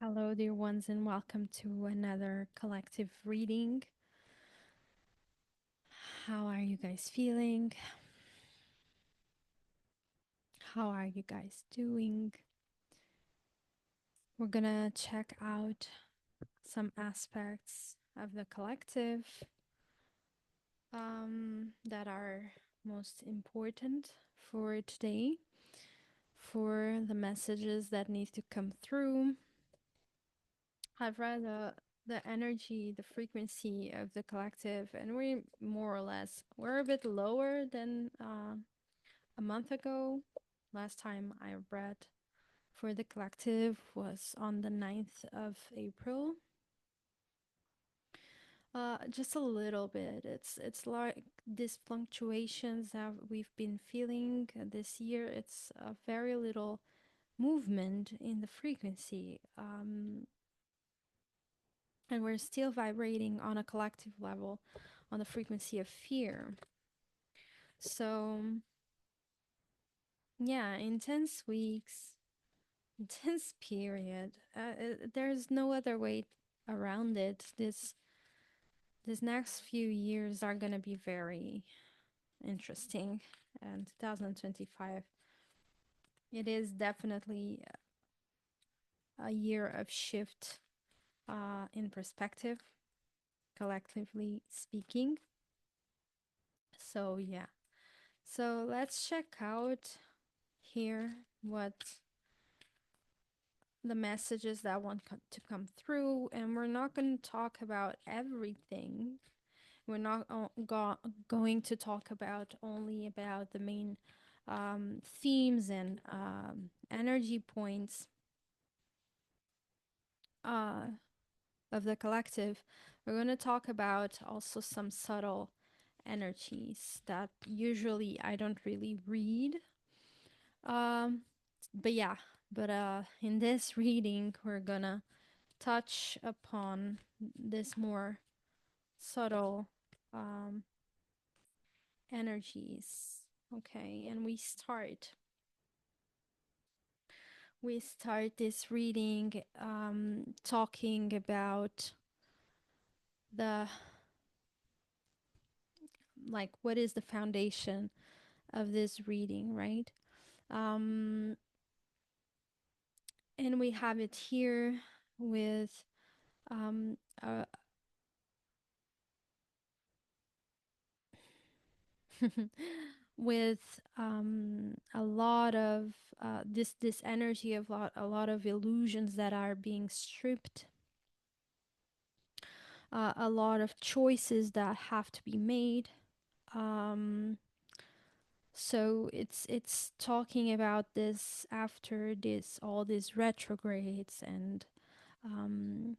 Hello, dear ones, and welcome to another collective reading. How are you guys feeling? How are you guys doing? We're gonna check out some aspects of the collective that are most important for today, for the messages that need to come through. I've read the energy, the frequency of the collective, and we more or less we're a bit lower than a month ago. Last time I read for the collective was on the 9th of April. Just a little bit. It's like these fluctuations that we've been feeling this year. It's a very little movement in the frequency. And we're still vibrating on a collective level on the frequency of fear. So, yeah, intense weeks, intense period. There's no other way around it. This next few years are going to be very interesting, and 2025, it is definitely a year of shift in perspective, collectively speaking. So, yeah. So let's check out here what the messages that want to come through, and we're not going to talk about everything. We're not going to talk about only about the main themes and energy points uh, of the collective. We're going to talk about also some subtle energies that usually I don't really read. Um, but yeah, but in this reading, we're gonna touch upon this more subtle um, energies. Okay, and we start this reading talking about the like what is the foundation of this reading, right? Um, and we have it here with um, a, with a lot of this energy of a lot of illusions that are being stripped, a lot of choices that have to be made. Um, so it's talking about this after this all these retrogrades and um,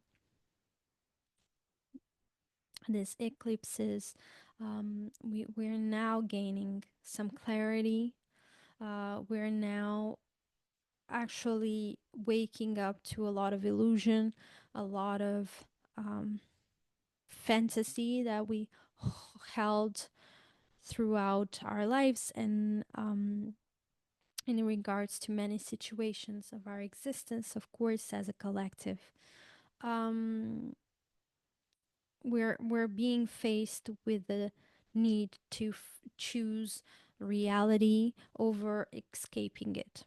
these eclipses. We're now gaining some clarity. We're now actually waking up to a lot of illusion, a lot of um, fantasy that we held throughout our lives, and in regards to many situations of our existence, of course, as a collective. Um, we're being faced with the need to choose reality over escaping it.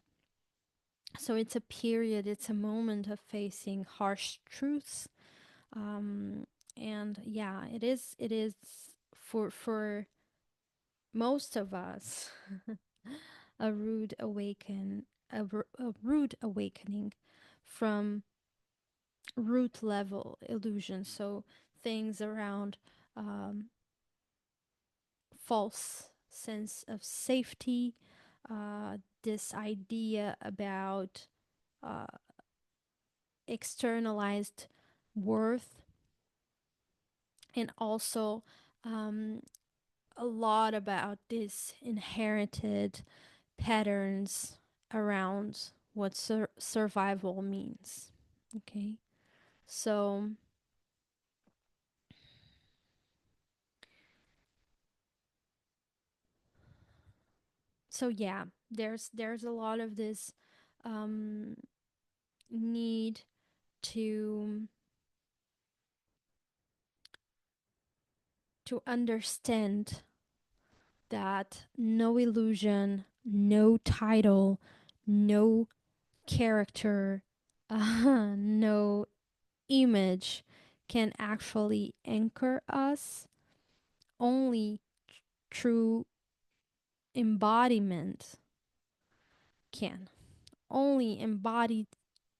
So it's a period, it's a moment of facing harsh truths. Um, and yeah, it is for most of us a a rude awakening from root level illusion. So things around um, false sense of safety, this idea about uh, externalized worth, and also um, a lot about these inherited patterns around what survival means. Okay, so yeah, there's a lot of this um, need to understand that no illusion, no title, no character, no image can actually anchor us. Only true embodiment can. Only embodied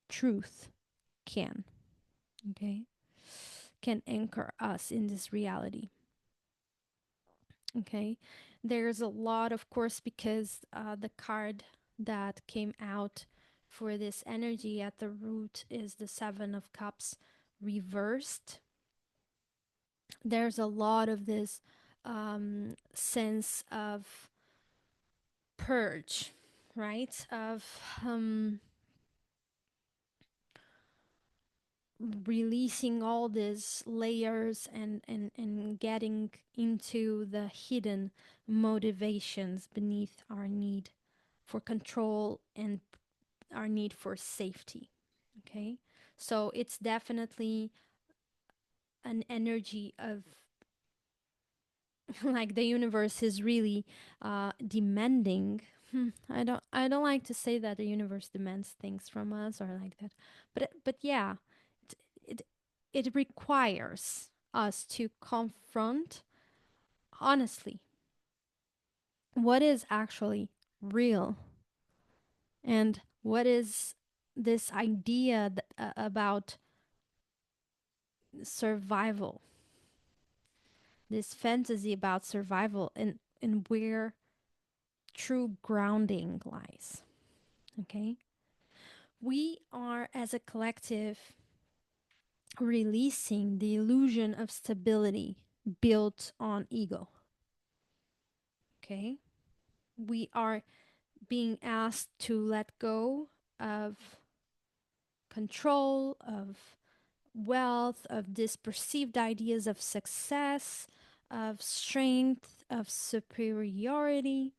truth can. Okay? Can anchor us in this reality. Okay? There's a lot, of course, because the card that came out for this energy at the root is the Seven of Cups reversed. There's a lot of this sense of purge, right? Of releasing all these layers and getting into the hidden motivations beneath our need for control and our need for safety. Okay. So it's definitely an energy of like the universe is really demanding. I don't like to say that the universe demands things from us or like that, but yeah, it it requires us to confront honestly what is actually real and what is this idea about survival, this fantasy about survival, and where true grounding lies. Okay. We are, as a collective, releasing the illusion of stability built on ego. Okay. We are being asked to let go of control, of wealth, of these perceived ideas of success, of strength, of superiority,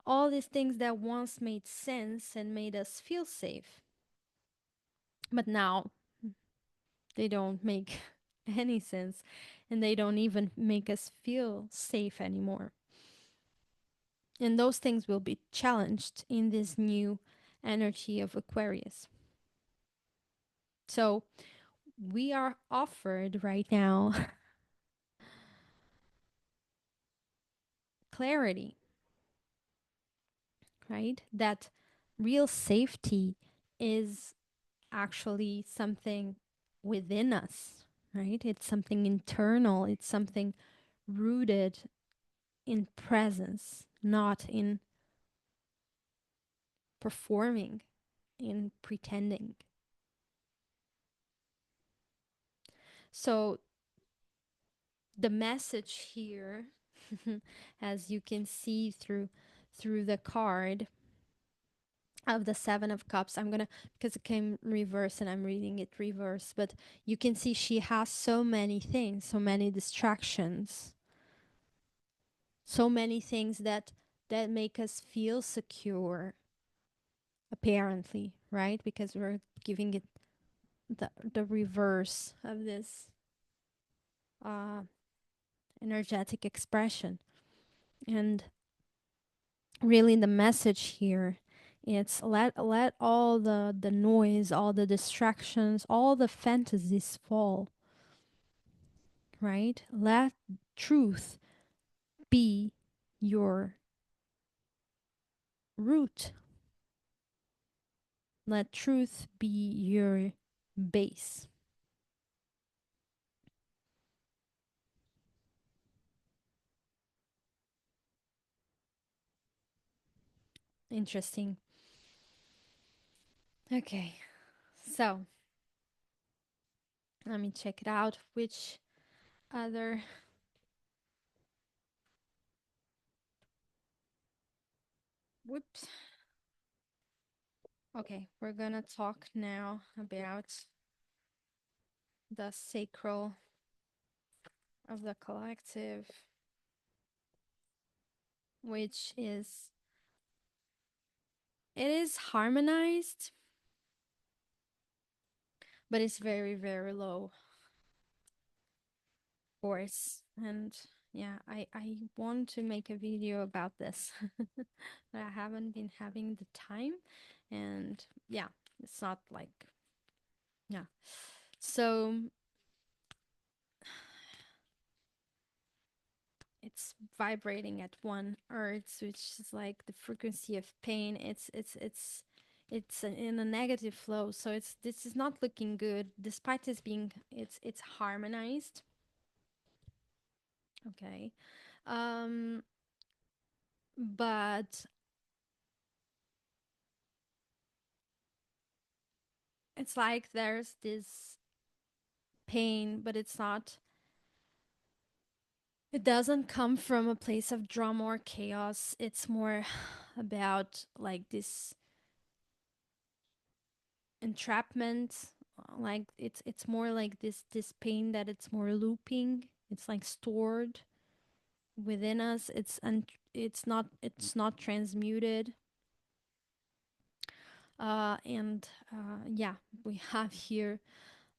all these things that once made sense and made us feel safe. But now they don't make any sense and they don't even make us feel safe anymore. And those things will be challenged in this new energy of Aquarius. So we are offered right now clarity, right? That real safety is actually something within us, right? It's something internal, it's something rooted in presence, not in performing, in pretending. So the message here, as you can see through the card of the Seven of Cups, I'm gonna, because it came reverse and I'm reading it reverse, but you can see she has so many things, so many distractions, so many things that make us feel secure, apparently, right? Because we're giving it the reverse of this uh energetic expression. And really the message here, it's let all the noise, all the distractions, all the fantasies fall, right? Let truth be your root. Let truth be your base. Interesting. Okay, so let me check it out. Which other. Whoops. Okay, we're gonna talk now about the sacral of the collective, which is, it is harmonized, but it's very, very low course. And yeah, I want to make a video about this, but I haven't been having the time. And yeah, it's not like, yeah. So it's vibrating at 1 hertz, which is like the frequency of pain. It's in a negative flow, so it's this is not looking good, despite this being it's harmonized. Okay, um, but it's like there's this pain, but it's not. It doesn't come from a place of drama or chaos. It's more about like this entrapment, like it's more like this pain that it's more looping, it's like stored within us, it's not transmuted. And Yeah, we have here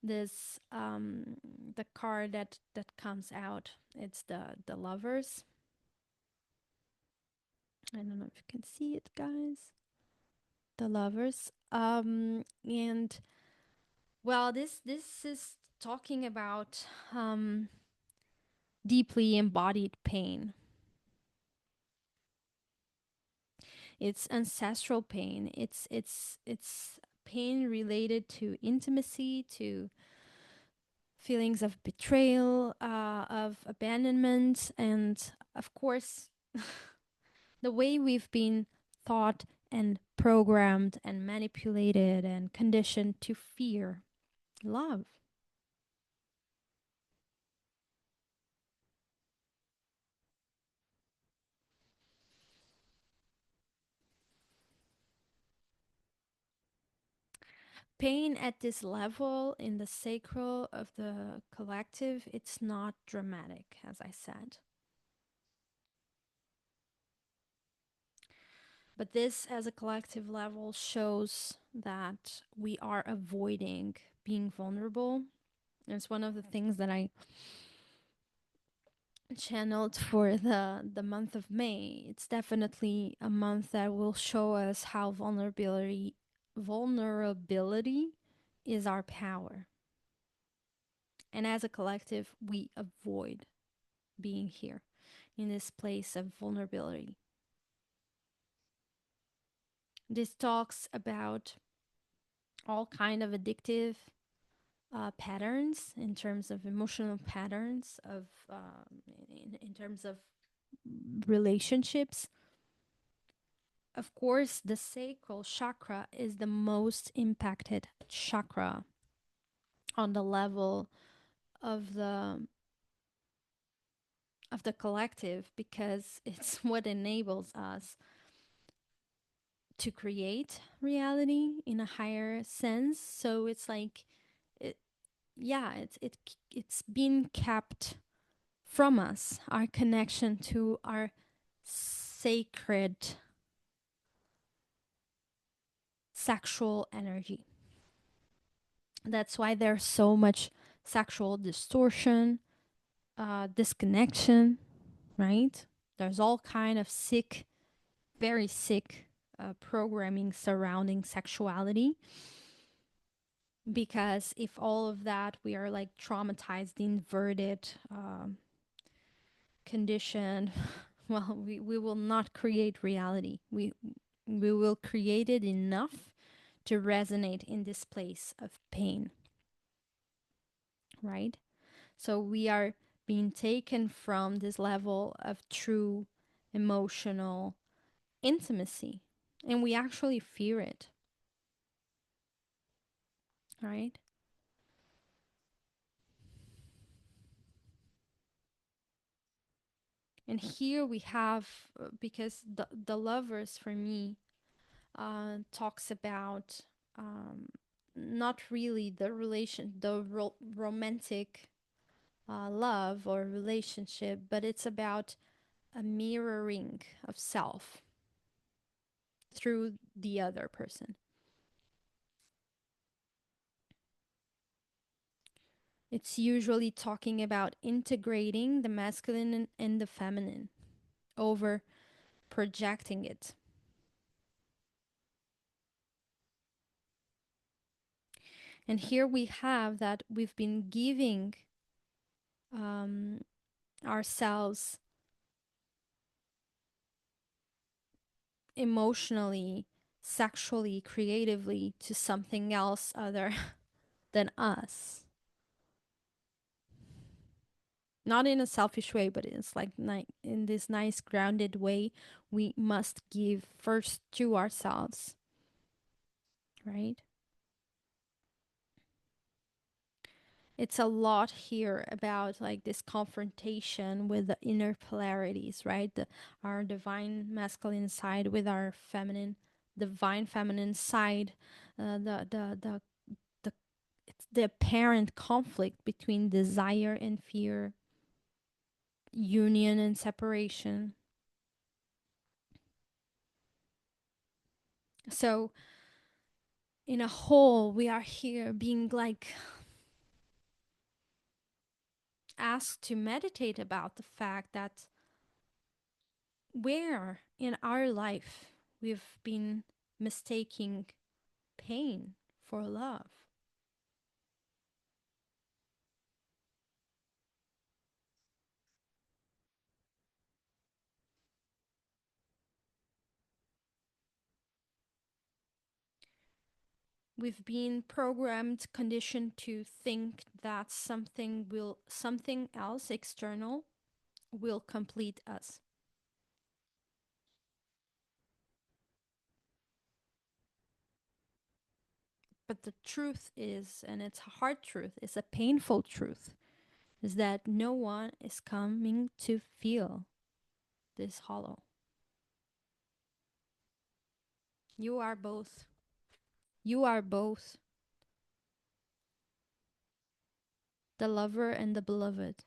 this the card that comes out. It's the lovers. I don't know if you can see it, guys. The lovers. And well, this is talking about um deeply embodied pain. It's ancestral pain. It's pain related to intimacy, to feelings of betrayal, of abandonment, and of course, the way we've been taught and programmed and manipulated and conditioned to fear love. Pain at this level in the sacral of the collective, it's not dramatic, as I said. But this, as a collective level, shows that we are avoiding being vulnerable. And it's one of the things that I channeled for the month of May. It's definitely a month that will show us how vulnerability is our power. And as a collective, we avoid being here in this place of vulnerability. This talks about all kind of addictive patterns, in terms of emotional patterns, of in terms of relationships. Of course, the sacral chakra is the most impacted chakra on the level of the collective, because it's what enables us to create reality in a higher sense. So it's like it, yeah, it's been kept from us, our connection to our sacred sexual energy. That's why there's so much sexual distortion, disconnection, right? There's all kind of sick, very sick programming surrounding sexuality, because if all of that, we are like traumatized, inverted, conditioned, well, we will not create reality. We will create it enough to resonate in this place of pain, right? So we are being taken from this level of true emotional intimacy, and we actually fear it, right? And here we have, because the lovers for me talks about not really the relation, romantic love or relationship, but it's about a mirroring of self through the other person. It's usually talking about integrating the masculine and the feminine over projecting it. And here we have that we've been giving um, ourselves emotionally, sexually, creatively to something else other than us. Not in a selfish way, but it's like in this nice grounded way. We must give first to ourselves, right? It's a lot here about like this confrontation with the inner polarities, right? Our divine masculine side with our feminine, divine feminine side, the it's the apparent conflict between desire and fear, union and separation. So in a whole, we are here being like asked to meditate about the fact that where in our life we've been mistaking pain for love. We've been programmed, conditioned to think that something else external will complete us. But the truth is, and it's a hard truth, it's a painful truth, is that no one is coming to feel this hollow. You are both. You are both the lover and the beloved.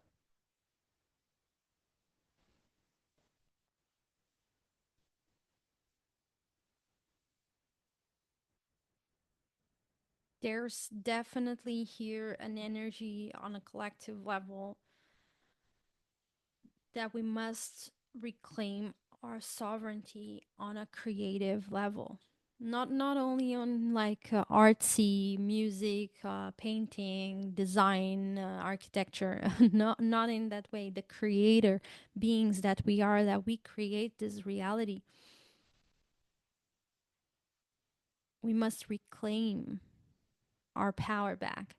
There's definitely here an energy on a collective level that we must reclaim our sovereignty on a creative level. Not only on like artsy music, painting, design, architecture. Not in that way. The creator beings that we are, that we create this reality. We must reclaim our power back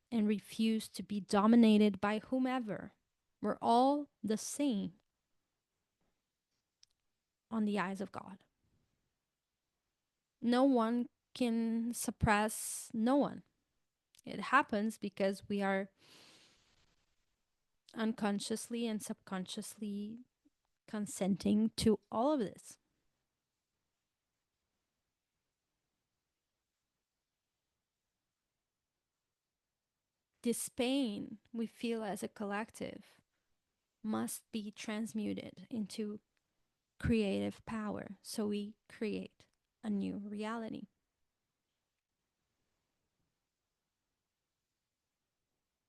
and refuse to be dominated by whomever. We're all the same on the eyes of God. No one can suppress no one. It happens because we are unconsciously and subconsciously consenting to all of this. This pain we feel as a collective must be transmuted into creative power so we create a new reality.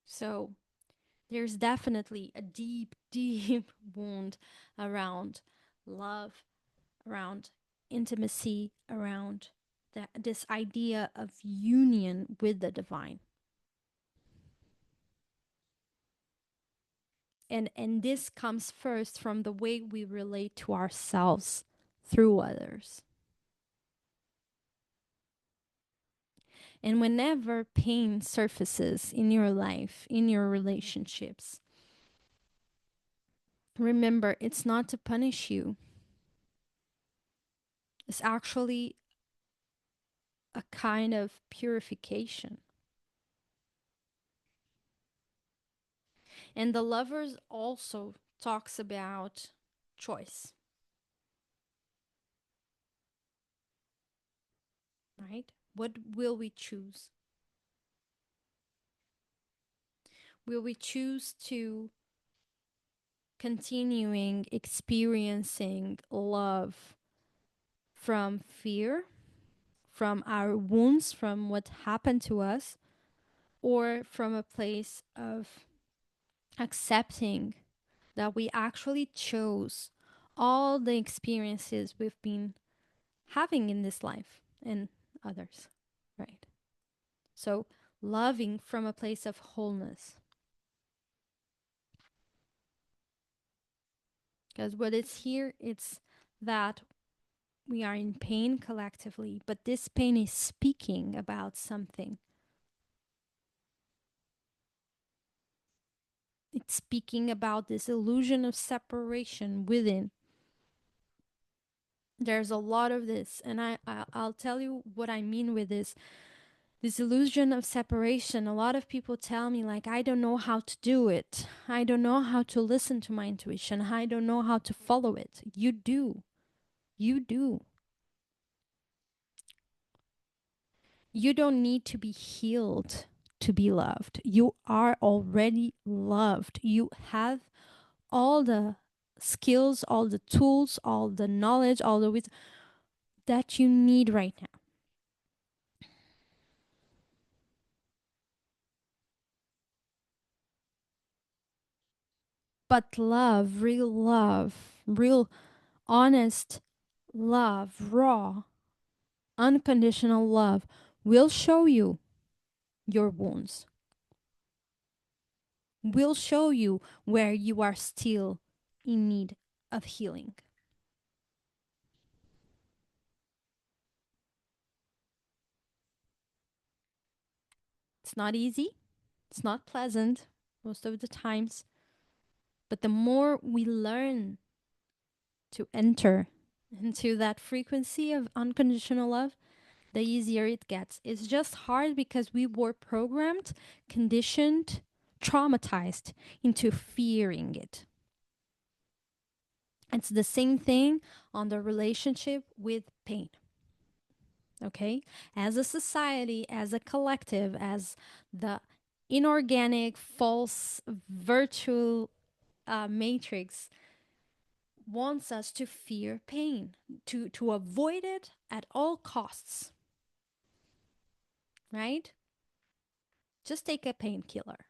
So there's definitely a deep, deep wound around love, around intimacy, around this idea of union with the divine. And this comes first from the way we relate to ourselves through others. And whenever pain surfaces in your life, in your relationships, remember it's not to punish you. It's actually a kind of purification. And the lovers also talks about choice, right? What will we choose? Will we choose to continuing experiencing love from fear, from our wounds, from what happened to us? or from a place of accepting that we actually chose all the experiences we've been having in this life and others, right? So, loving from a place of wholeness. Because what is here, it's that we are in pain collectively, but this pain is speaking about something. It's speaking about this illusion of separation within. There's a lot of this, and I'll tell you what I mean with this illusion of separation. A lot of people tell me, like, I don't know how to do it. I don't know how to listen to my intuition. I don't know how to follow it. You do. You do. You don't need to be healed to be loved. You are already loved. You have all the skills, all the tools, all the knowledge, all the wisdom that you need right now. But love, real honest love, raw, unconditional love will show you your wounds, will show you where you are still in need of healing. It's not easy, it's not pleasant most of the times, but the more we learn to enter into that frequency of unconditional love, the easier it gets. It's just hard because we were programmed, conditioned, traumatized into fearing it. It's the same thing on the relationship with pain. Okay? As a society, as a collective, as the inorganic, false, virtual matrix wants us to fear pain, to avoid it at all costs, right? Just take a painkiller.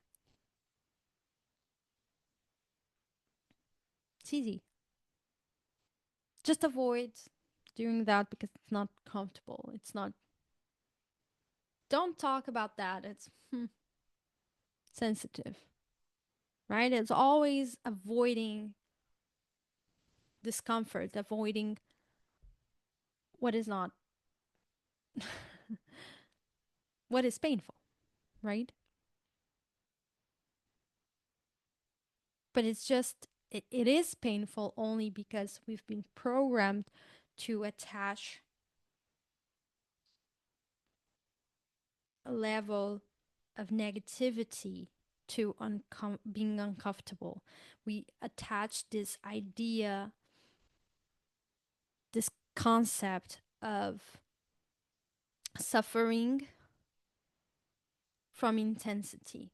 It's easy. Just avoid doing that because it's not comfortable. It's not. Don't talk about that. It's sensitive, right? It's always avoiding discomfort, avoiding what is not, what is painful, right? But it's just, it is painful only because we've been programmed to attach a level of negativity to being uncomfortable. We attach this idea, this concept of suffering from intensity.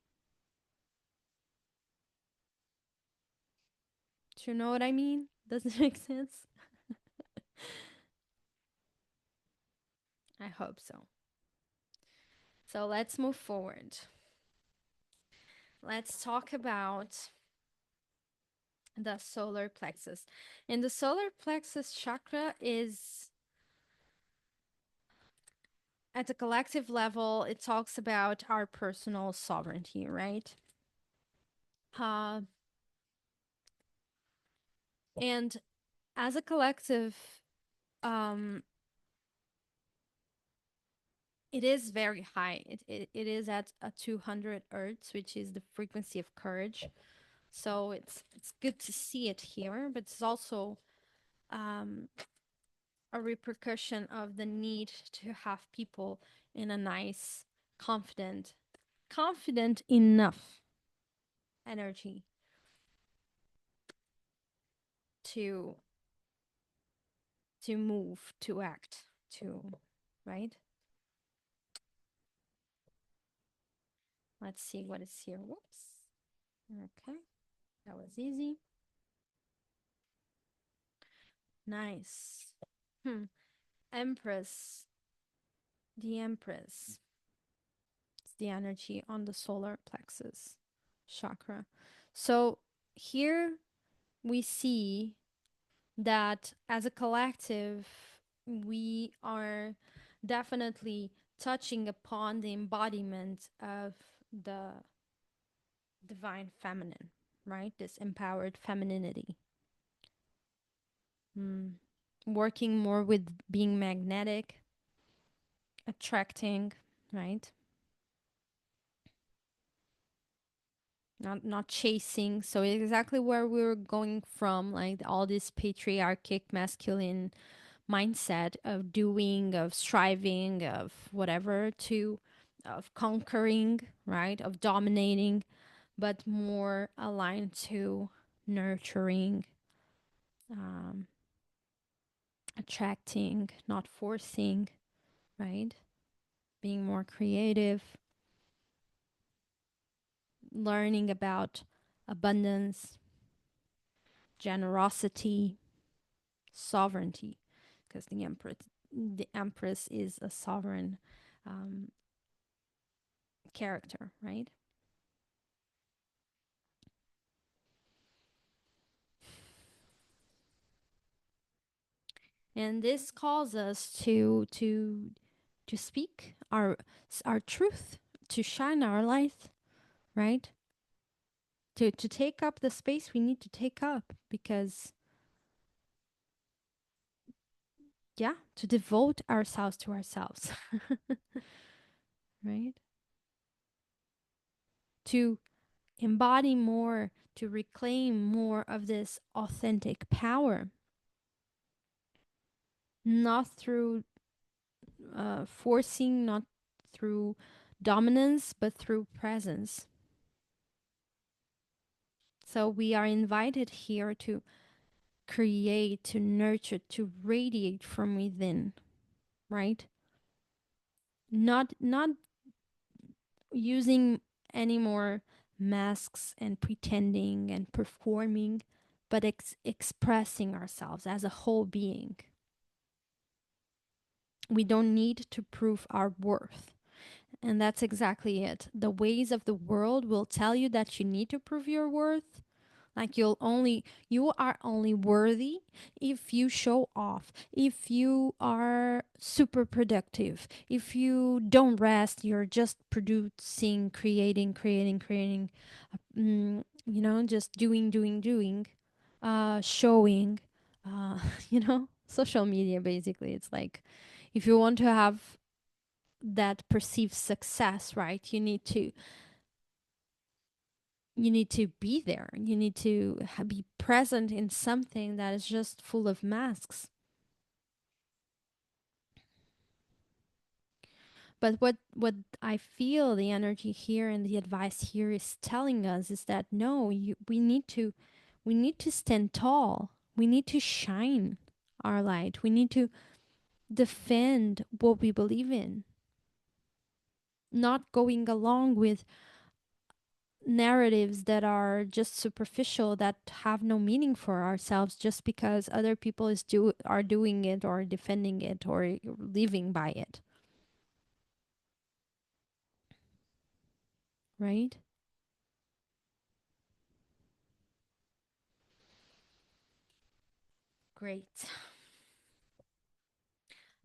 Do you know what I mean? Does it make sense? I hope so. So let's move forward. Let's talk about the solar plexus. And the solar plexus chakra is, at the collective level, it talks about our personal sovereignty, right? Uh, and as a collective, um, it is very high. It is at a 200 hertz, which is the frequency of courage. So it's good to see it here, but it's also um, a repercussion of the need to have people in a nice, confident enough energy to move, to act, to, right? Let's see what is here. Whoops. Okay, that was easy. Nice. Empress, the Empress. the energy on the solar plexus chakra. So here we see that as a collective, we are definitely touching upon the embodiment of the divine feminine, right? This empowered femininity. Mm. Working more with being magnetic, attracting, right? Not chasing. So exactly where we were going from, like all this patriarchic masculine mindset of doing, of striving, of whatever, to of conquering, right? Of dominating, but more aligned to nurturing, um, attracting, not forcing, right? Being more creative, learning about abundance, generosity, sovereignty, because the empress is a sovereign um, character, right? And this calls us to speak our truth, to shine our light, right? To take up the space we need to take up, because yeah, to devote ourselves to ourselves, right? To embody more, to reclaim more of this authentic power, not through forcing, not through dominance, but through presence. So we are invited here to create, to nurture, to radiate from within, right? Not using any more masks and pretending and performing, but expressing ourselves as a whole being. We don't need to prove our worth. And that's exactly it. The ways of the world will tell you that you need to prove your worth. Like you are only worthy if you show off, if you are super productive, if you don't rest, you're just producing, creating, just doing, showing, social media basically. It's like if you want to have that perceived success, right? You need to be there. You need to be present in something that is just full of masks. But what I feel the energy here and the advice here is telling us is that no, we need to stand tall. We need to shine our light. We need to defend what we believe in, not going along with narratives that are just superficial, that have no meaning for ourselves, just because other people are doing it or defending it or living by it, right? Great.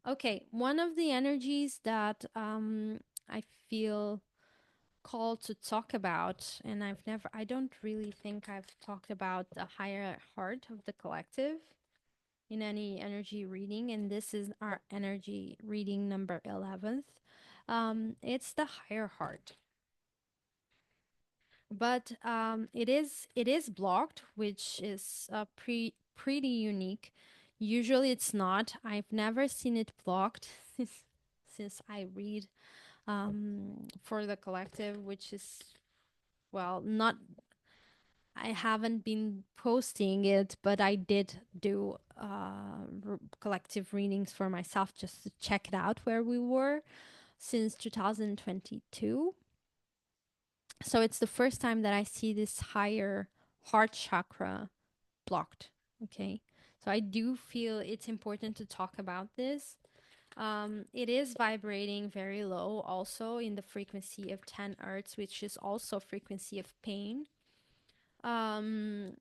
Okay, one of the energies that I feel called to talk about, and I don't really think I've talked about the higher heart of the collective in any energy reading, and this is our energy reading number 11th. It's the higher heart, but it is blocked, which is pretty unique. Usually, it's not. I've never seen it blocked since I read for the collective, which is, well, not. I haven't been posting it, but I did do collective readings for myself just to check it out where we were since 2022. So it's the first time that I see this higher heart chakra blocked. Okay. So I do feel it's important to talk about this. It is vibrating very low, also in the frequency of 10 hertz, which is also frequency of pain. Um,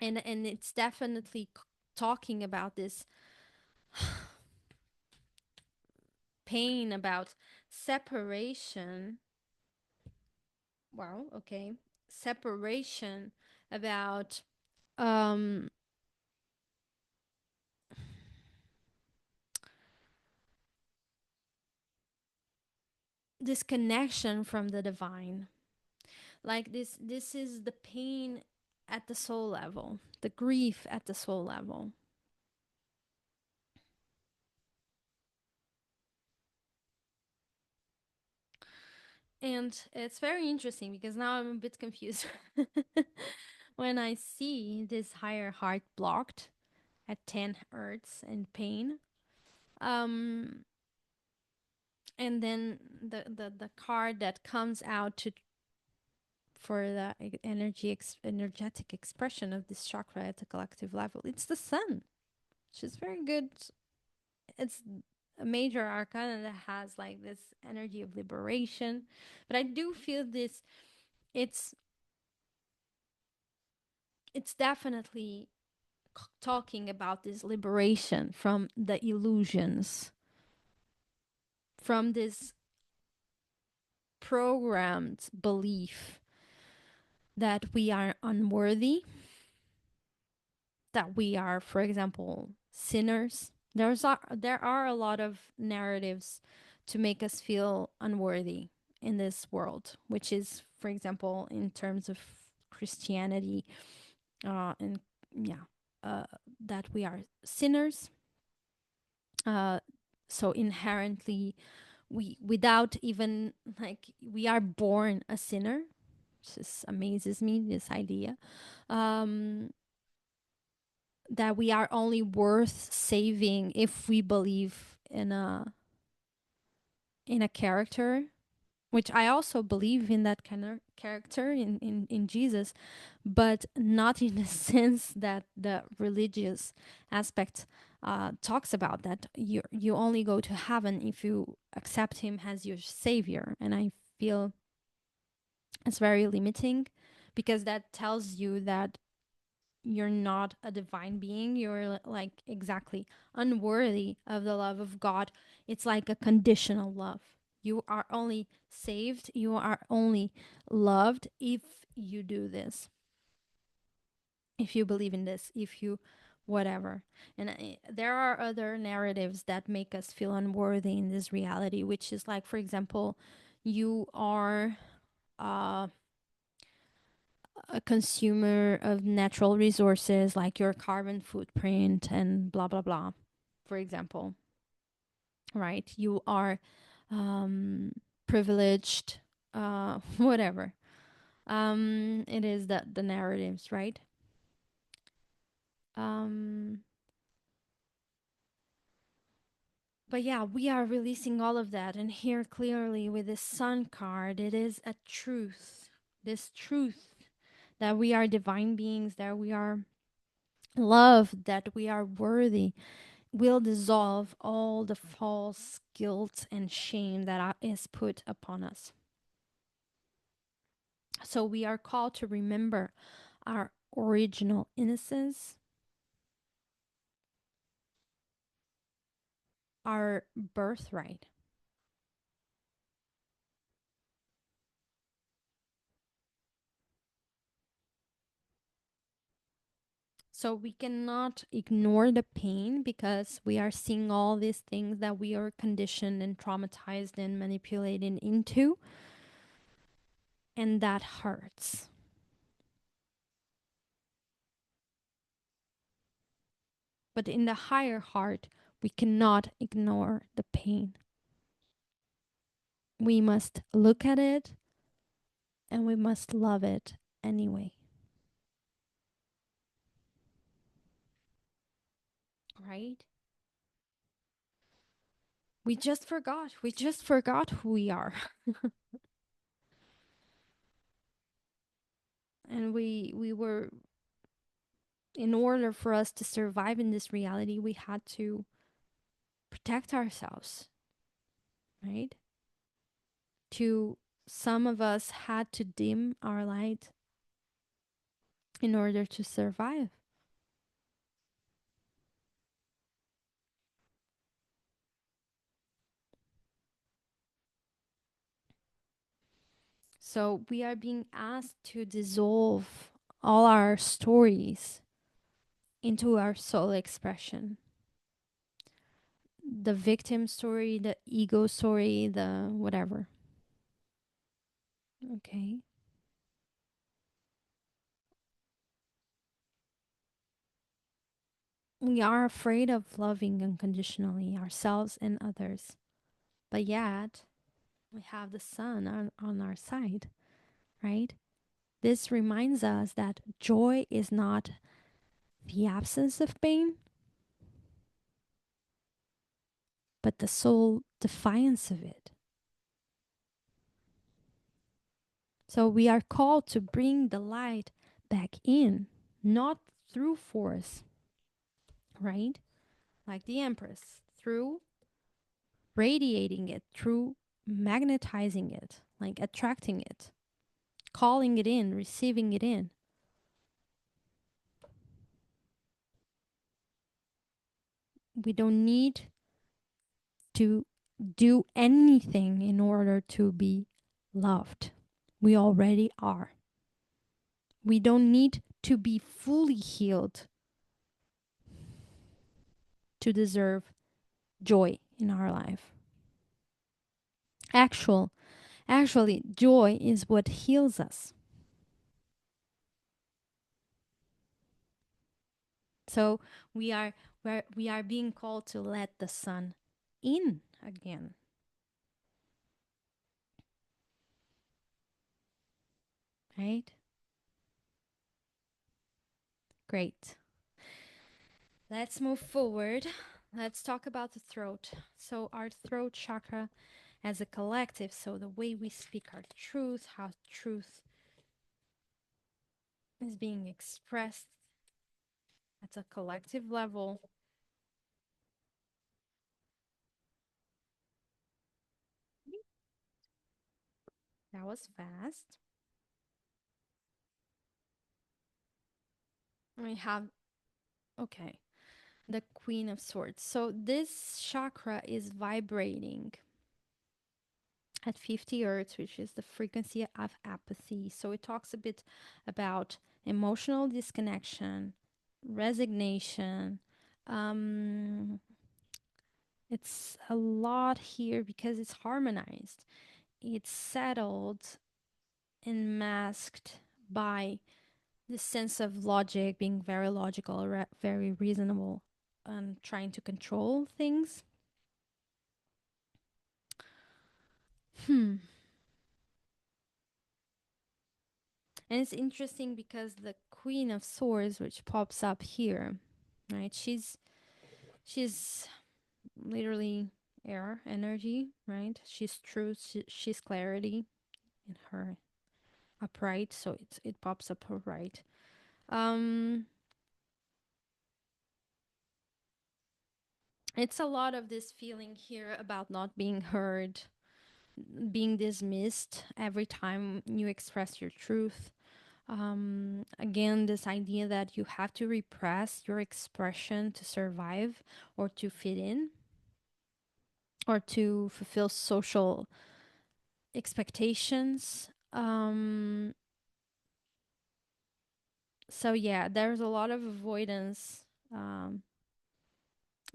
and it's definitely talking about this pain, about separation. Wow, okay. Separation, about um disconnection from the divine. Like this is the pain at the soul level, the grief at the soul level. And it's very interesting because now I'm a bit confused when I see this higher heart blocked at 10 hertz and pain. Um, and then the card that comes out to for the energetic expression of this chakra at the collective level, it's the sun, which is very good. It's a major arcana that has like this energy of liberation, but I do feel this. It's it's definitely talking about this liberation from the illusions, from this programmed belief that we are unworthy, that we are, for example, sinners. There are a lot of narratives to make us feel unworthy in this world, which is, for example, in terms of Christianity, and yeah, uh, that we are sinners. Uh, so inherently, we without even like we are born a sinner. Just amazes me, this idea. Um, that we are only worth saving if we believe in a character, which I also believe in that kind of character in Jesus, but not in the sense that the religious aspect talks about, that you only go to heaven if you accept him as your savior. And I feel it's very limiting, because that tells you that you're not a divine being. You're like exactly unworthy of the love of God. It's like a conditional love. You are only saved, you are only loved if you do this, if you believe in this, if you whatever. And there are other narratives that make us feel unworthy in this reality, which is like, for example, you are uh a consumer of natural resources, like your carbon footprint and blah blah blah, for example, right? You are um privileged, whatever. It is the narratives, right? um but yeah, we are releasing all of that, and here clearly with this sun card, it is a truth, this truth that we are divine beings, that we are loved, that we are worthy, will dissolve all the false guilt and shame that is put upon us. So we are called to remember our original innocence, our birthright. So we cannot ignore the pain, because we are seeing all these things that we are conditioned and traumatized and manipulated into, and that hurts. But in the higher heart, we cannot ignore the pain. We must look at it, and we must love it anyway. Right? We just forgot who we are. And we were, in order for us to survive in this reality, we had to protect ourselves, right? To some of us had to dim our light in order to survive. So we are being asked to dissolve all our stories into our soul expression. The victim story, the ego story, the whatever. Okay. We are afraid of loving unconditionally ourselves and others. But yet, we have the sun on our side, right? This reminds us that joy is not the absence of pain, but the sole defiance of it. So we are called to bring the light back in, not through force, right? Like the Empress, through radiating it, through magnetizing it, like attracting it, calling it in, receiving it in. We don't need to do anything in order to be loved. We already are. We don't need to be fully healed to deserve joy in our life. Actually, joy is what heals us. So we are being called to let the sun in again, right? Great. Let's move forward. Let's talk about the throat. So our throat chakra as a collective, so the way we speak our truth, how truth is being expressed at a collective level. That was fast. We have, okay, the Queen of Swords. So this chakra is vibrating at 50 hertz, which is the frequency of apathy. So it talks a bit about emotional disconnection, resignation. Um, it's a lot here because it's harmonized. It's settled and masked by the sense of logic, being very logical, very reasonable, and trying to control things. Hmm. And it's interesting because the Queen of Swords, which pops up here, right? She's literally air energy, right? She's truth. She's clarity in her upright, so it pops up her right. Um, it's a lot of this feeling here about not being heard, being dismissed every time you express your truth. Again, this idea that you have to repress your expression to survive or to fit in or to fulfill social expectations. So, yeah, there's a lot of avoidance um,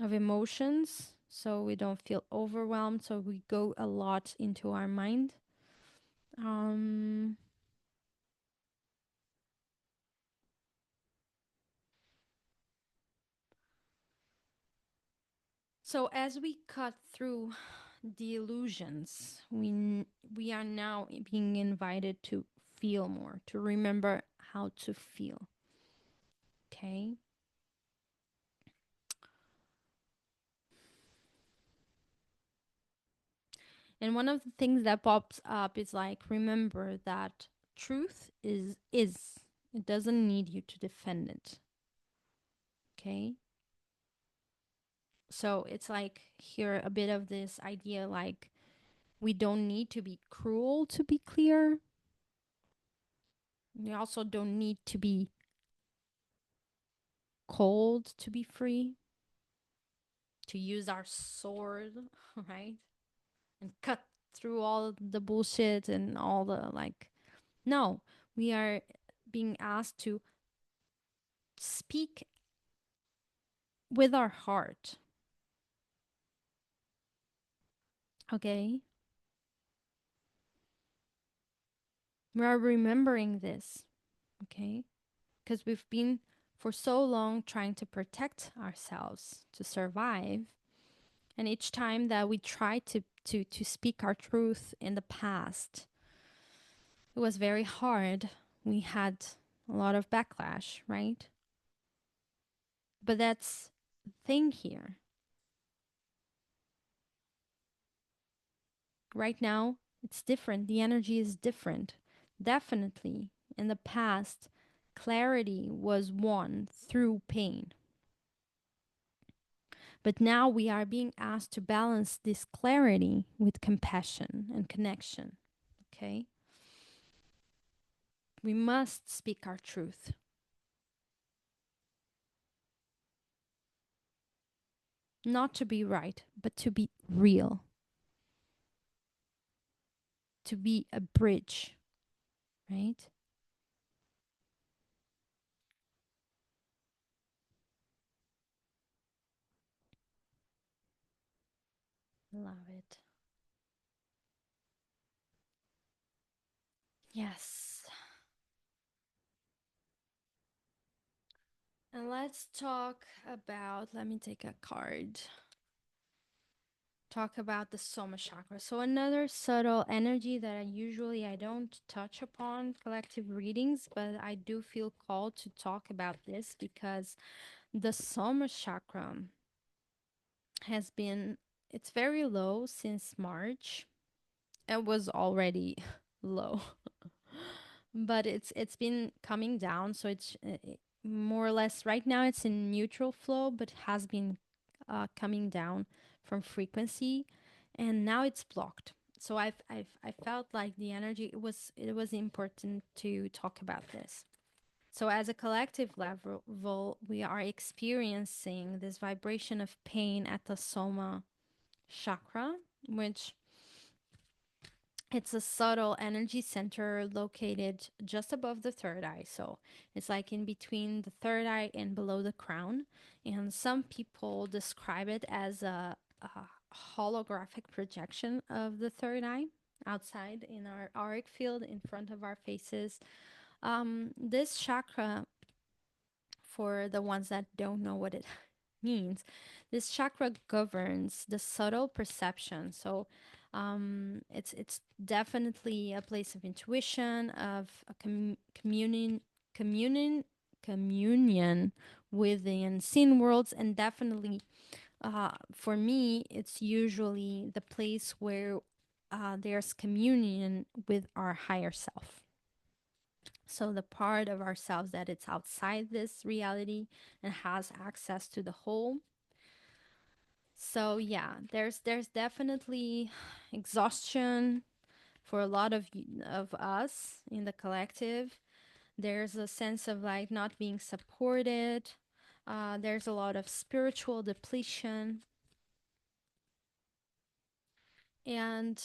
of emotions. So, we don't feel overwhelmed. So, we go a lot into our mind. Um, so, as we cut through the illusions, we are now being invited to feel more, to remember how to feel. Okay. And one of the things that pops up is like, remember that truth is. It doesn't need you to defend it. Okay. So it's like here a bit of this idea like we don't need to be cruel to be clear. We also don't need to be cold to be free, to use our sword, right? And cut through all the bullshit and all the like. No, we are being asked to speak with our heart. Okay? We are remembering this. Okay? Because we've been for so long trying to protect ourselves to survive. And each time that we try to speak our truth in the past, it was very hard. We had a lot of backlash, right? But that's the thing here. Right now, it's different. The energy is different. Definitely, in the past, clarity was won through pain. But now we are being asked to balance this clarity with compassion and connection. Okay? We must speak our truth, not to be right, but to be real, to be a bridge, right? Love it. Yes. And let's talk about, let me take a card. Talk about the soma chakra. So another subtle energy that I don't touch upon collective readings, but I do feel called to talk about this because the soma chakra has been, it's very low since March. It was already low, but it's been coming down, so it's more or less right now it's in neutral flow, but has been coming down from frequency, and now it's blocked. So I felt like the energy, it was important to talk about this. So as a collective level, we are experiencing this vibration of pain at the soma chakra, which it's a subtle energy center located just above the third eye. So it's like in between the third eye and below the crown. And some people describe it as a holographic projection of the third eye outside in our auric field in front of our faces. This chakra, for the ones that don't know what it means, this chakra governs the subtle perception. So it's definitely a place of intuition, of a communion, communion with the unseen worlds, and definitely for me, it's usually the place where there's communion with our higher self. So the part of ourselves that it's outside this reality and has access to the whole. So yeah, there's definitely exhaustion for a lot of us in the collective. There's a sense of like not being supported. There's a lot of spiritual depletion, and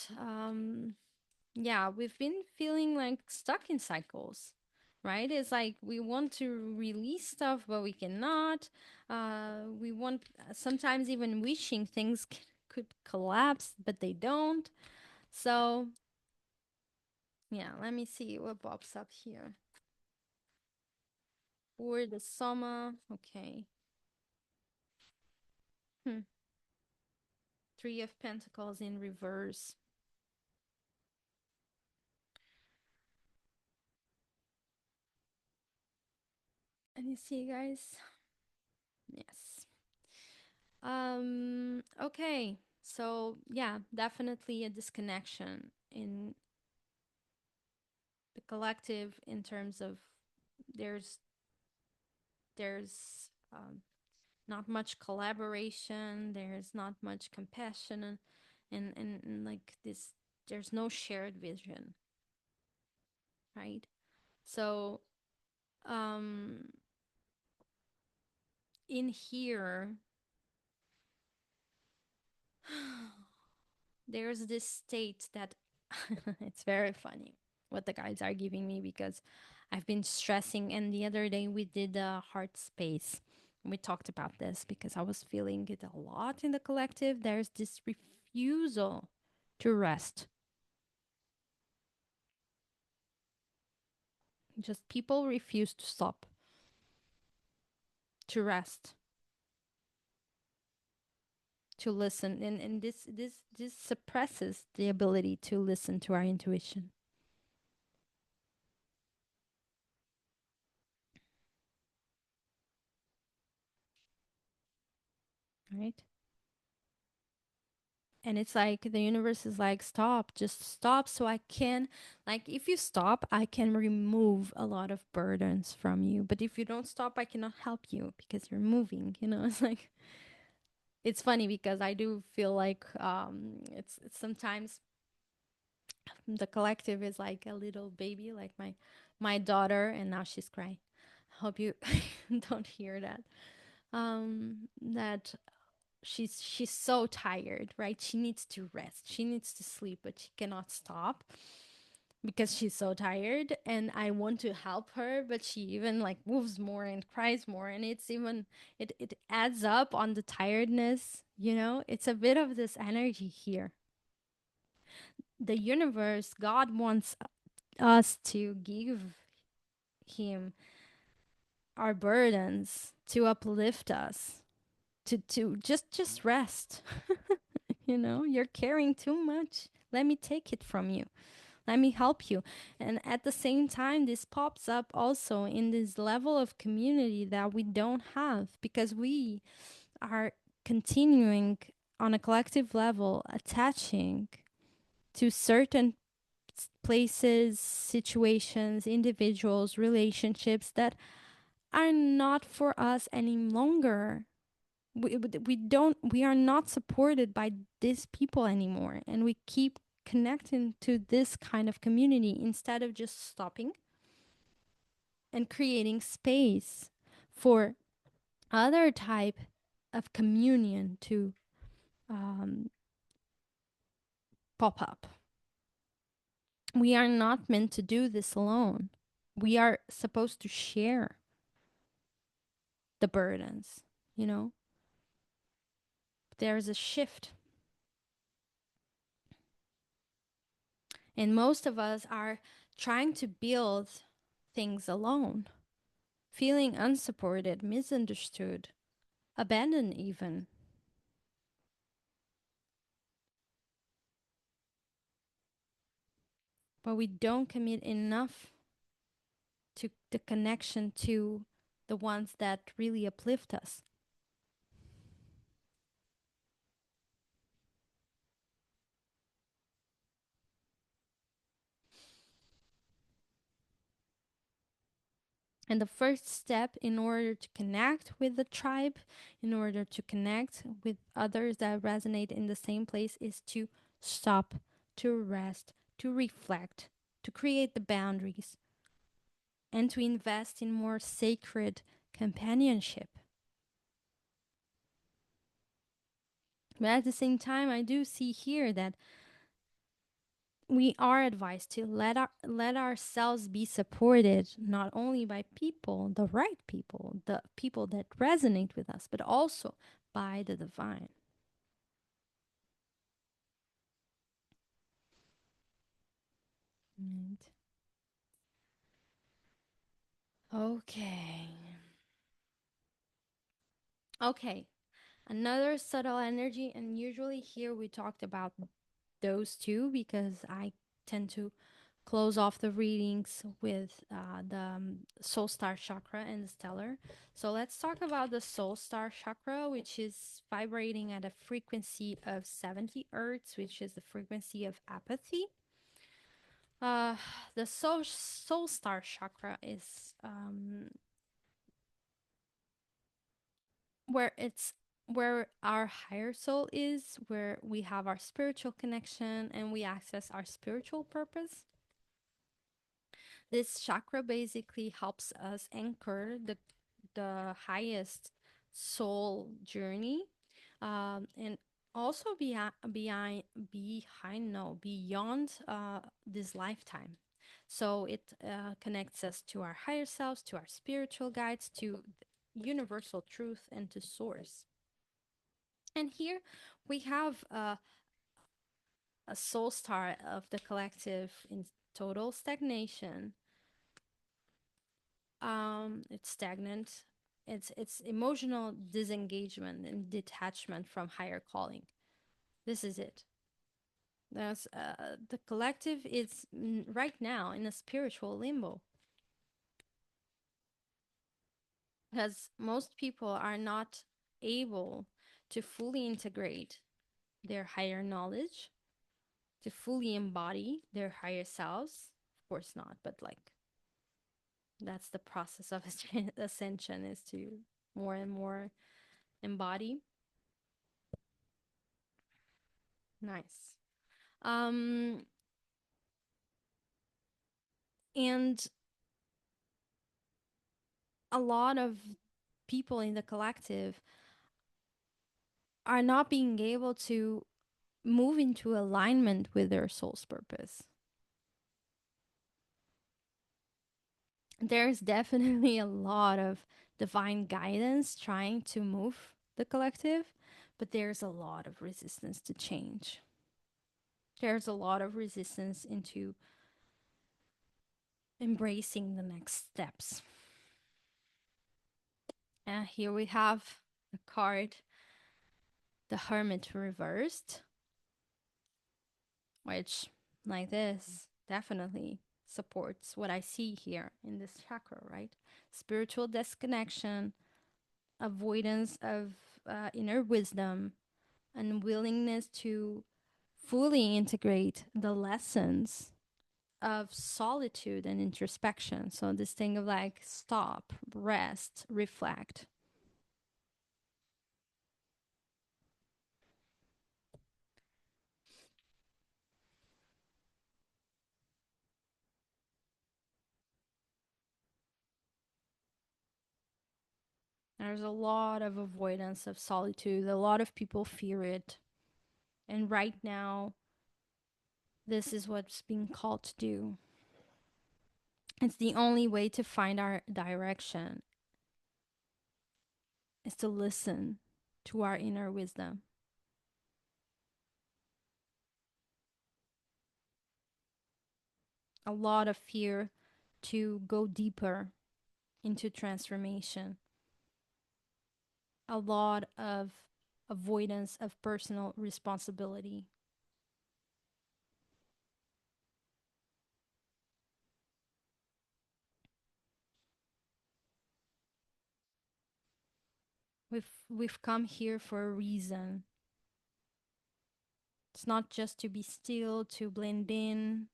yeah, we've been feeling like stuck in cycles, right? It's like we want to release stuff, but we cannot. We want, sometimes even wishing things could collapse, but they don't. So, yeah, let me see what pops up here. For the summer, okay. Hmm. Three of Pentacles in reverse. And you see, guys? Yes. Okay. So, yeah, definitely a disconnection in the collective in terms of there's not much collaboration, there's not much compassion, and like this, there's no shared vision, right? So, um, in here, there's this state that it's very funny what the guys are giving me because I've been stressing. And the other day we did a heart space. We talked about this because I was feeling it a lot in the collective. There's this refusal to rest. Just people refuse to stop, to rest, to listen. And this suppresses the ability to listen to our intuition, right? And it's like the universe is like, stop, just stop, so I can, like, if you stop I can remove a lot of burdens from you, but if you don't stop I cannot help you because you're moving, you know. It's like, it's funny because I do feel like it's sometimes the collective is like a little baby, like my daughter, and now she's crying. I hope you don't hear that. That she's so tired, right? She needs to rest, she needs to sleep, but she cannot stop because she's so tired. And I want to help her, but she even like moves more and cries more, and it's even, it adds up on the tiredness, you know. It's a bit of this energy here. The universe, God wants us to give him our burdens, to uplift us, to just rest. You know, you're carrying too much. Let me take it from you. Let me help you. And at the same time, this pops up also in this level of community that we don't have because we are continuing on a collective level attaching to certain places, situations, individuals, relationships that are not for us any longer. We are not supported by these people anymore, and we keep connecting to this kind of community instead of just stopping and creating space for other type of communion to um, pop up. We are not meant to do this alone. We are supposed to share the burdens, you know. There's a shift, and most of us are trying to build things alone, feeling unsupported, misunderstood, abandoned even. But we don't commit enough to the connection to the ones that really uplift us. And the first step in order to connect with the tribe, in order to connect with others that resonate in the same place, is to stop, to rest, to reflect, to create the boundaries, and to invest in more sacred companionship. But at the same time, I do see here that we are advised to let ourselves be supported not only by people, the right people, the people that resonate with us, but also by the divine. Right. Okay. Okay. Another subtle energy, and usually here we talked about those two because I tend to close off the readings with the soul star chakra and the stellar. So let's talk about the soul star chakra, which is vibrating at a frequency of 70 hertz, which is the frequency of apathy. Uh, the soul star chakra is where it's where our higher soul is, where we have our spiritual connection and we access our spiritual purpose. This chakra basically helps us anchor the highest soul journey, and also beyond this lifetime. So it connects us to our higher selves, to our spiritual guides, to universal truth, and to source. And here we have a soul star of the collective in total stagnation. It's stagnant. It's emotional disengagement and detachment from higher calling. This is it. The collective is right now in a spiritual limbo, because most people are not able to fully integrate their higher knowledge, to fully embody their higher selves. Of course not, but like that's the process of ascension, is to more and more embody. Nice. Um, and a lot of people in the collective are not being able to move into alignment with their soul's purpose. There's definitely a lot of divine guidance trying to move the collective, but there's a lot of resistance to change. There's a lot of resistance into embracing the next steps. And here we have the card, the Hermit reversed, which, like this, definitely supports what I see here in this chakra, right? Spiritual disconnection, avoidance of inner wisdom, and willingness to fully integrate the lessons of solitude and introspection. So, this thing of like stop, rest, reflect. There's a lot of avoidance of solitude. A lot of people fear it. And right now, this is what's being called to do. It's the only way to find our direction, is to listen to our inner wisdom. A lot of fear to go deeper into transformation. A lot of avoidance of personal responsibility. We've come here for a reason. It's not just to be still, to blend in.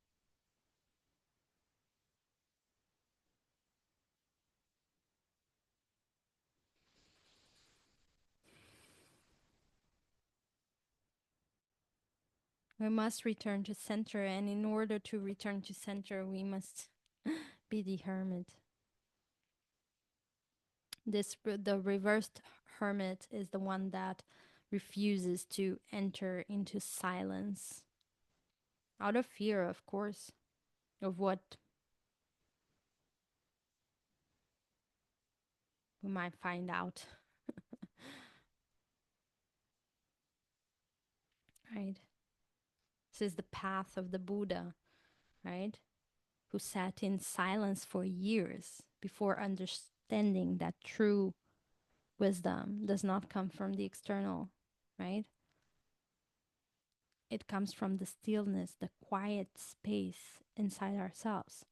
We must return to center, and in order to return to center, we must be the hermit. The reversed hermit is the one that refuses to enter into silence, out of fear, of course, of what we might find out. Right? This is the path of the Buddha, right? Who sat in silence for years before understanding that true wisdom does not come from the external, right? It comes from the stillness, the quiet space inside ourselves.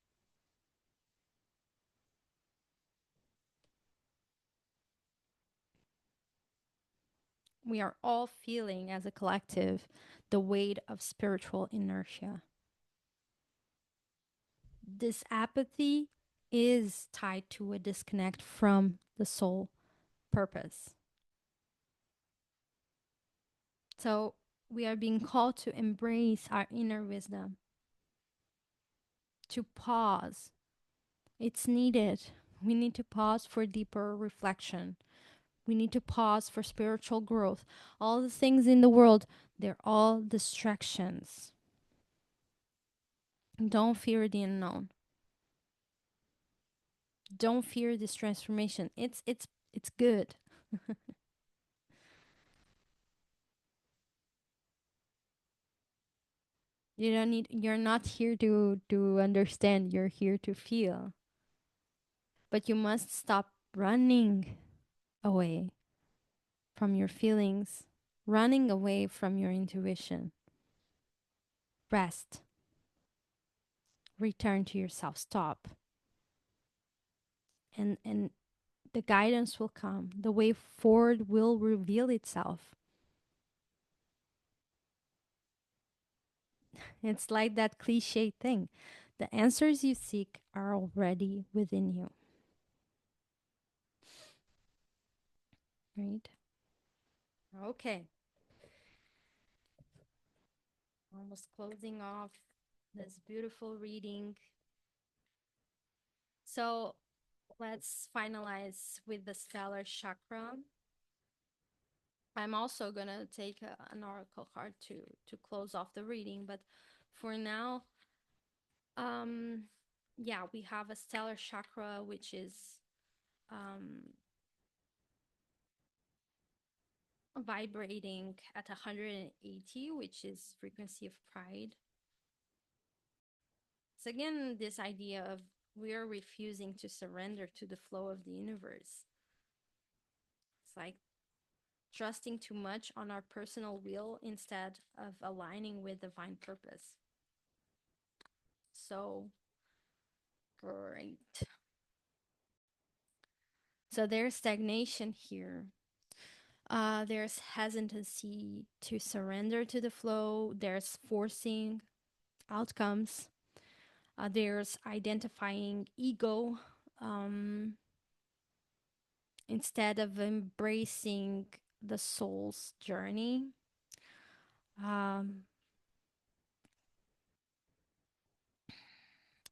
We are all feeling as a collective the weight of spiritual inertia. This apathy is tied to a disconnect from the soul purpose. So we are being called to embrace our inner wisdom, to pause. It's needed. We need to pause for deeper reflection. We need to pause for spiritual growth. All the things in the world, they're all distractions. Don't fear the unknown. Don't fear this transformation. It's good. You're not here to understand, you're here to feel. But you must stop running away from your feelings, running away from your intuition. Rest. Return to yourself. Stop. And the guidance will come. The way forward will reveal itself. It's like that cliche thing. The answers you seek are already within you. Right? Okay. Almost closing off this beautiful reading. So let's finalize with the stellar chakra. I'm also gonna take an oracle card to close off the reading, but for now, um, yeah, we have a stellar chakra which is um, vibrating at 180, which is frequency of pride. It's again this idea of we are refusing to surrender to the flow of the universe. It's like trusting too much on our personal will instead of aligning with divine purpose. So great. So there's stagnation here. There's hesitancy to surrender to the flow. There's forcing outcomes. There's identifying ego um, instead of embracing the soul's journey. Um,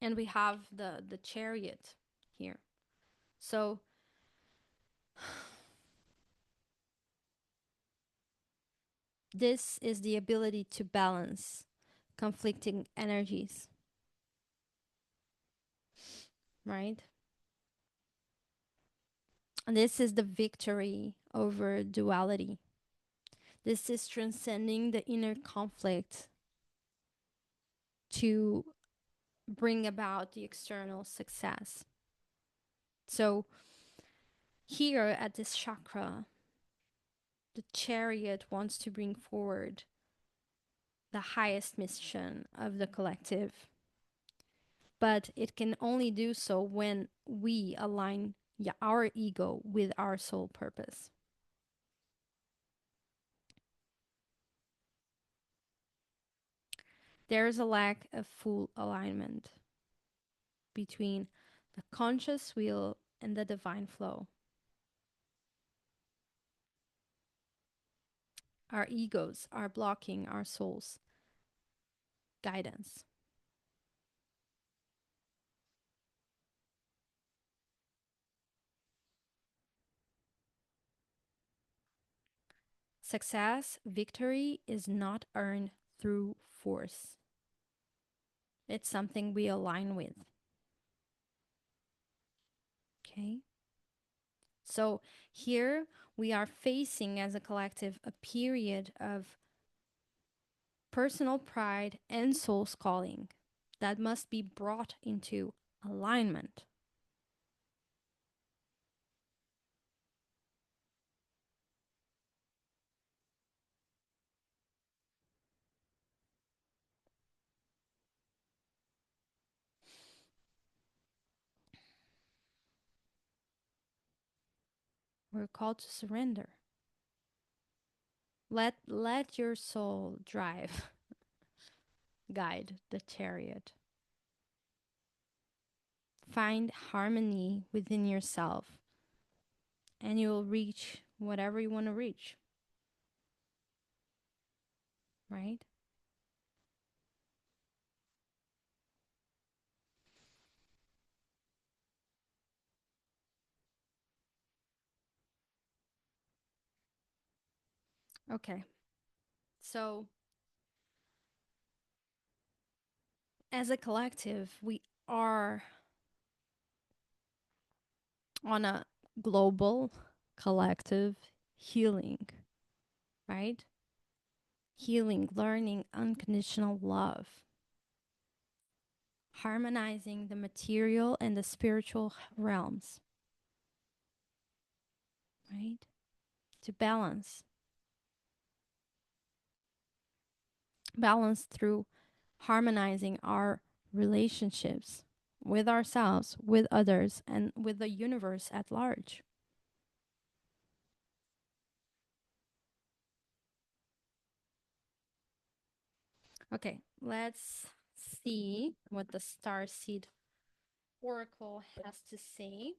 and we have the chariot here. So this is the ability to balance conflicting energies, right? And this is the victory over duality. This is transcending the inner conflict to bring about the external success. So, here at this chakra, the chariot wants to bring forward the highest mission of the collective. But it can only do so when we align our ego with our soul purpose. There is a lack of full alignment between the conscious will and the divine flow. Our egos are blocking our soul's guidance. Success, victory is not earned through force. It's something we align with. Okay? So here we are facing as a collective a period of personal pride and soul's calling that must be brought into alignment. We're called to surrender. Let your soul drive, guide the chariot. Find harmony within yourself, and you'll reach whatever you want to reach. right? Okay. So, as a collective, we are on a global collective healing, right? Healing, learning unconditional love, harmonizing the material and the spiritual realms, right? To balance through harmonizing our relationships with ourselves, with others, and with the universe at large. Okay, let's see what the star seed oracle has to say.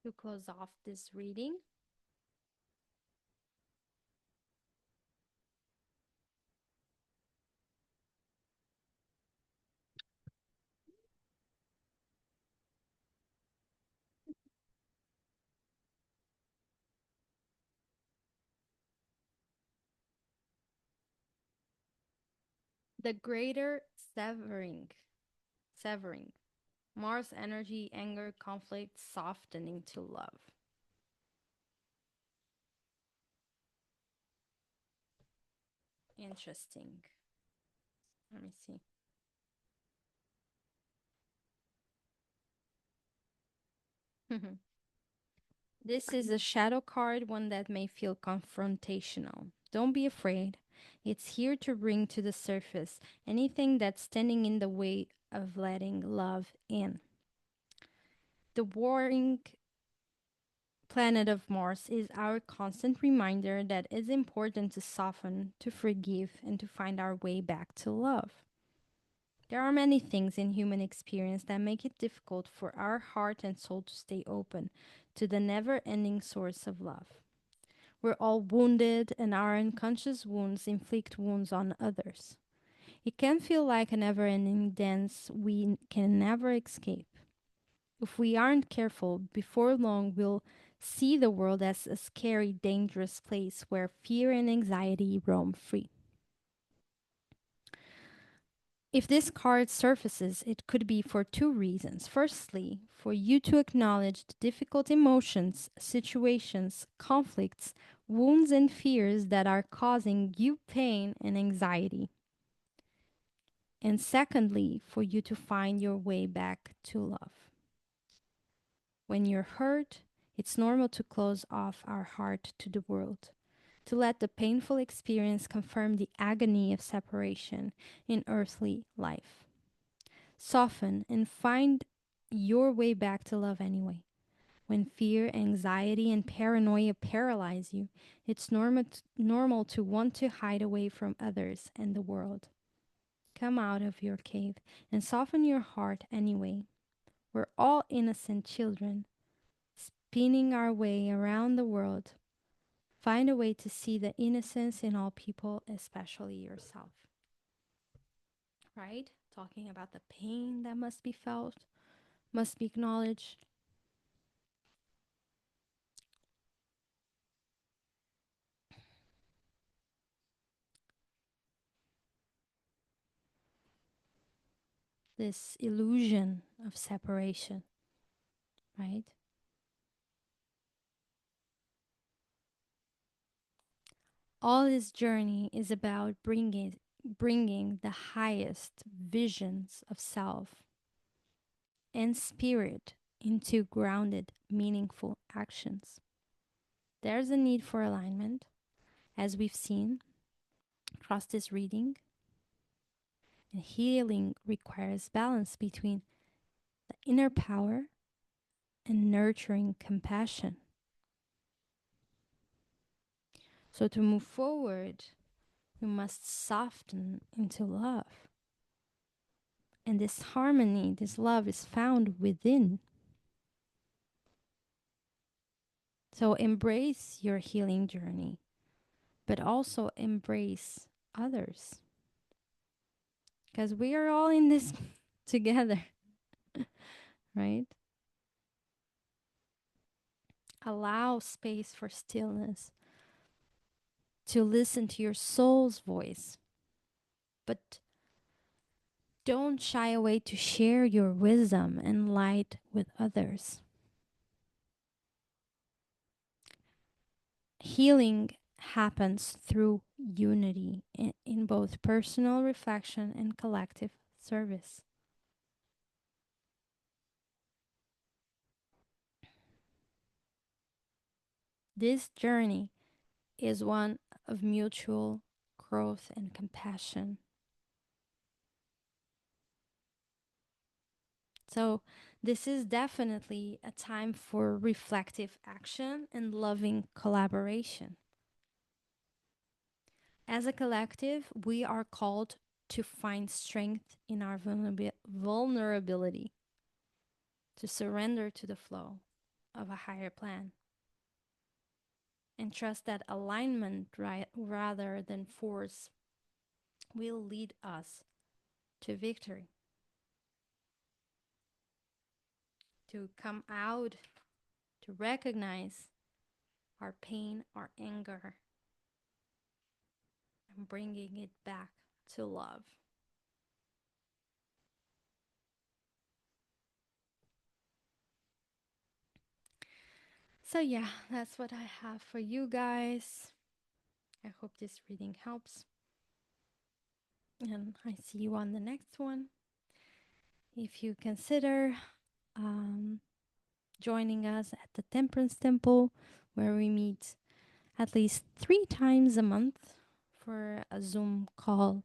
To close off this reading. The greater severing. Mars energy, anger, conflict, softening to love. Interesting. Let me see. This is a shadow card, one that may feel confrontational. Don't be afraid. It's here to bring to the surface anything that's standing in the way of letting love in. The warring planet of Mars is our constant reminder that it's important to soften, to forgive, and to find our way back to love. There are many things in human experience that make it difficult for our heart and soul to stay open to the never ending source of love. We're all wounded, and our unconscious wounds inflict wounds on others. It can feel like a never ending dance we can never escape. If we aren't careful, before long we'll see the world as a scary, dangerous place where fear and anxiety roam free. If this card surfaces, it could be for two reasons. Firstly, for you to acknowledge the difficult emotions, situations, conflicts, wounds, and fears that are causing you pain and anxiety. And secondly, for you to find your way back to love. When you're hurt, it's normal to close off our heart to the world, to let the painful experience confirm the agony of separation in earthly life. Soften and find your way back to love anyway. When fear, anxiety, and paranoia paralyze you, it's normal to want to hide away from others and the world. Come out of your cave and soften your heart anyway. We're all innocent children, spinning our way around the world. Find a way to see the innocence in all people, especially yourself. Right? Talking about the pain that must be felt, must be acknowledged. This illusion of separation, right? All his journey is about bringing the highest visions of self and spirit into grounded, meaningful actions. There's a need for alignment, as we've seen across this reading, and healing requires balance between the inner power and nurturing compassion. So, to move forward, we must soften into love. And this harmony, this love is found within. So embrace your healing journey, but also embrace others. Because we are all in this together, right? Allow space for stillness, to listen to your soul's voice, but don't shy away to share your wisdom and light with others. Healing happens through unity in both personal reflection and collective service. This journey is one of mutual growth and compassion. So, this is definitely a time for reflective action and loving collaboration. As a collective, we are called to find strength in our vulnerability, to surrender to the flow of a higher plan, and trust that alignment, rather than force, will lead us to victory, to come out, to recognize our pain, our anger, and bringing it back to love. So, yeah, that's what I have for you guys. I hope this reading helps. And I see you on the next one. If you consider um, joining us at the Temperance Temple, where we meet at least 3 times a month for a Zoom call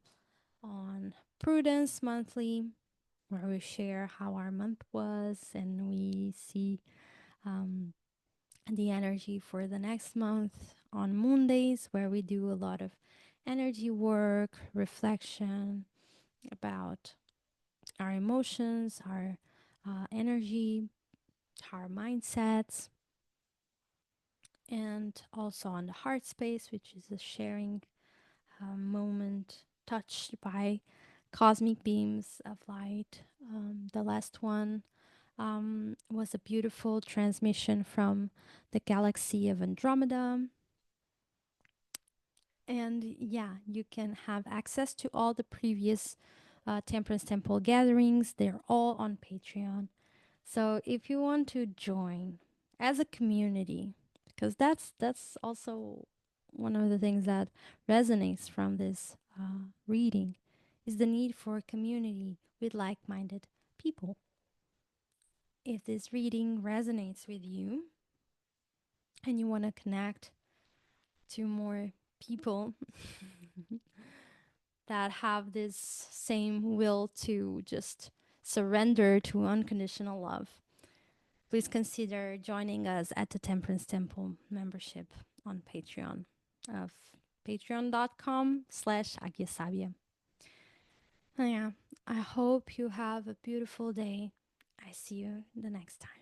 on Prudence Monthly, where we share how our month was and we see um, the energy for the next month on Mondays, where we do a lot of energy work, reflection about our emotions, our energy, our mindsets, and also on the heart space, which is a sharing moment touched by cosmic beams of light. The last one was a beautiful transmission from the galaxy of Andromeda. And yeah, you can have access to all the previous Temperance Temple gatherings. They're all on Patreon. So if you want to join as a community, because that's also one of the things that resonates from this reading, is the need for a community with like-minded people. If this reading resonates with you and you want to connect to more people that have this same will to just surrender to unconditional love, please consider joining us at the Temperance Temple membership on Patreon of patreon.com/aguiasabia. Yeah, I hope you have a beautiful day. I see you the next time.